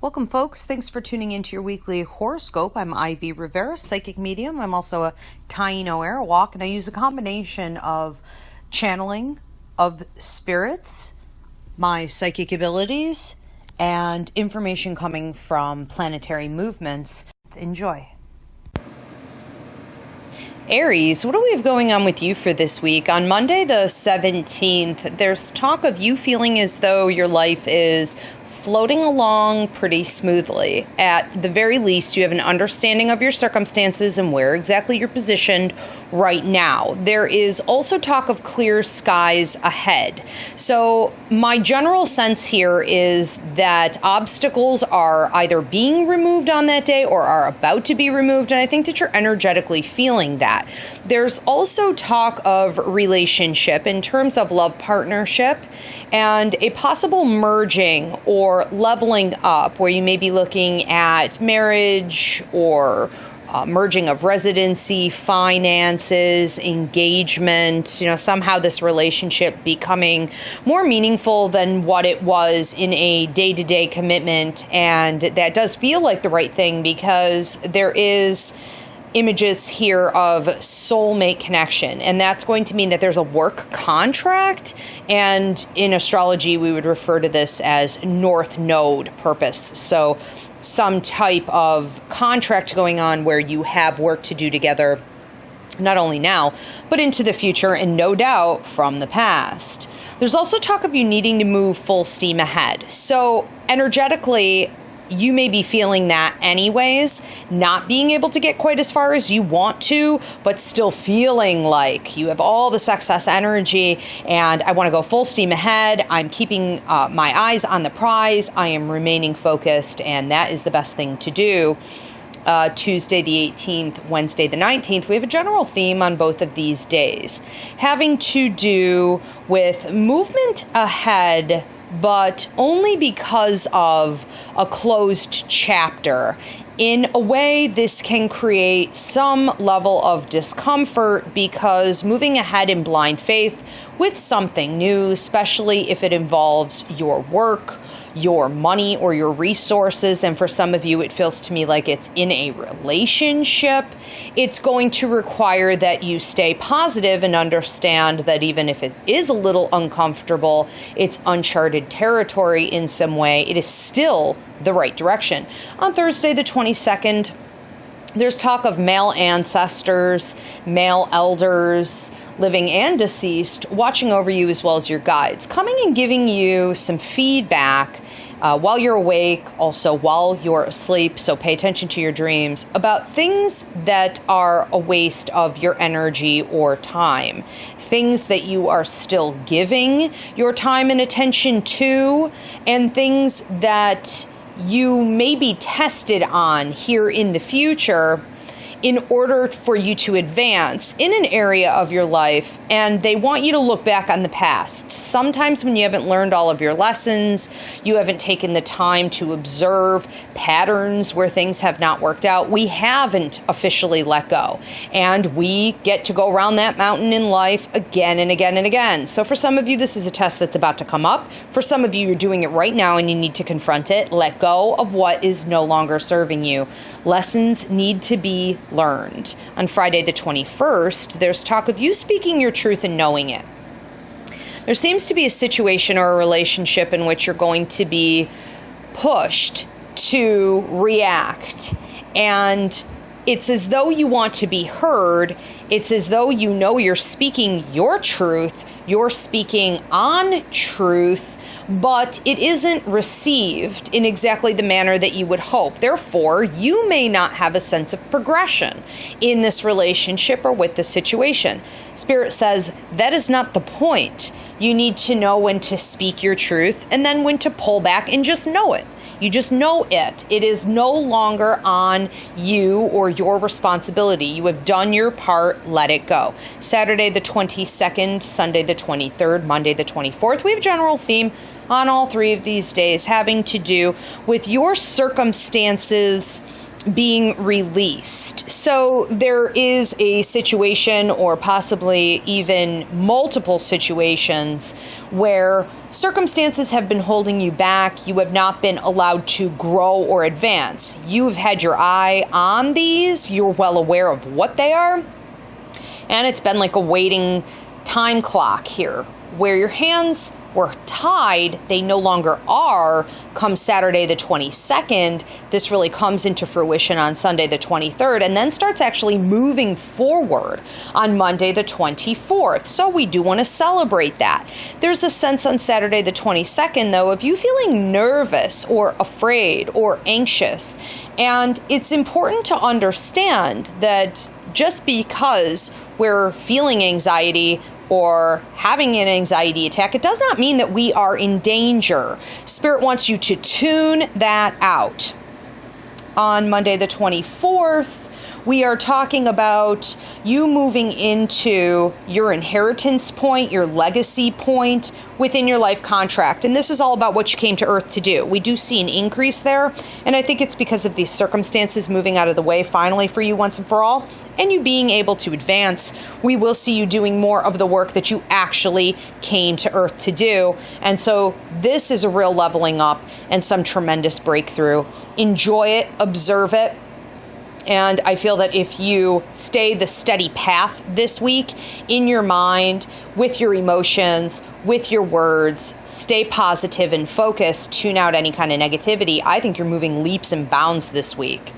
Welcome, folks. Thanks for tuning into your weekly horoscope. I'm Ivy Rivera, psychic medium. I'm also a Taino Airwalk, and I use a combination of channeling of spirits, my psychic abilities, and information coming from planetary movements. Enjoy. Aries, what do we have going on with you for this week? On Monday the 17th, there's talk of you feeling as though your life is floating along pretty smoothly. At the very least, you have an understanding of your circumstances and where exactly you're positioned right now. There is also talk of clear skies ahead. So my general sense here is that obstacles are either being removed on that day or are about to be removed, and I think that you're energetically feeling that. There's also talk of relationship in terms of love partnership and a possible merging or leveling up, where you may be looking at marriage or merging of residency, finances, engagement, somehow this relationship becoming more meaningful than what it was in a day-to-day commitment. And that does feel like the right thing, because there is images here of soulmate connection, and that's going to mean that there's a work contract, and in astrology we would refer to this as North Node purpose. So some type of contract going on where you have work to do together, not only now but into the future, and no doubt from the past. There's also talk of you needing to move full steam ahead. So energetically, you may be feeling that anyways, not being able to get quite as far as you want to, but still feeling like you have all the success energy and I want to go full steam ahead. I'm keeping my eyes on the prize. I am remaining focused, and that is the best thing to do. Tuesday the 18th, Wednesday the 19th, we have a general theme on both of these days having to do with movement ahead, but only because of a closed chapter. In a way, this can create some level of discomfort, because moving ahead in blind faith with something new, especially if it involves your work, your money, or your resources, and for some of you it feels to me like it's in a relationship, it's going to require that you stay positive and understand that even if it is a little uncomfortable, it's uncharted territory in some way, it is still the right direction. On Thursday the 22nd, there's talk of male ancestors, male elders, living and deceased, watching over you as well as your guides, coming and giving you some feedback while you're awake, also while you're asleep. So pay attention to your dreams about things that are a waste of your energy or time, things that you are still giving your time and attention to, and things that you may be tested on here in the future in order for you to advance in an area of your life, and they want you to look back on the past. Sometimes when you haven't learned all of your lessons, you haven't taken the time to observe patterns where things have not worked out, we haven't officially let go, and we get to go around that mountain in life again and again and again. So for some of you, this is a test that's about to come up. For some of you, you're doing it right now and you need to confront it. Let go of what is no longer serving you. Lessons need to be learned. On Friday the 21st, there's talk of you speaking your truth and knowing it. There seems to be a situation or a relationship in which you're going to be pushed to react, and it's as though you want to be heard. It's as though you know you're speaking your truth, you're speaking on truth, but it isn't received in exactly the manner that you would hope. Therefore, you may not have a sense of progression in this relationship or with the situation. Spirit says that is not the point. You need to know when to speak your truth and then when to pull back and just know it. You just know it. It is no longer on you or your responsibility. You have done your part. Let it go. Saturday the 22nd, Sunday the 23rd, Monday the 24th. We have a general theme on all three of these days having to do with your circumstances being released. So there is a situation, or possibly even multiple situations, where circumstances have been holding you back. You have not been allowed to grow or advance. You've had your eye on these. You're well aware of what they are. And it's been like a waiting time clock here, where your hands were tied, they no longer are come Saturday the 22nd. This really comes into fruition on Sunday the 23rd, and then starts actually moving forward on Monday the 24th. So we do want to celebrate that. There's a sense on Saturday the 22nd, though, of you feeling nervous or afraid or anxious. And it's important to understand that just because we're feeling anxiety or having an anxiety attack, it does not mean that we are in danger. Spirit wants you to tune that out. On Monday the 24th, we are talking about you moving into your inheritance point, your legacy point within your life contract. And this is all about what you came to Earth to do. We do see an increase there. And I think it's because of these circumstances moving out of the way finally for you once and for all, and you being able to advance. We will see you doing more of the work that you actually came to Earth to do. And so this is a real leveling up and some tremendous breakthrough. Enjoy it, observe it. And I feel that if you stay the steady path this week in your mind, with your emotions, with your words, stay positive and focused, tune out any kind of negativity, I think you're moving leaps and bounds this week.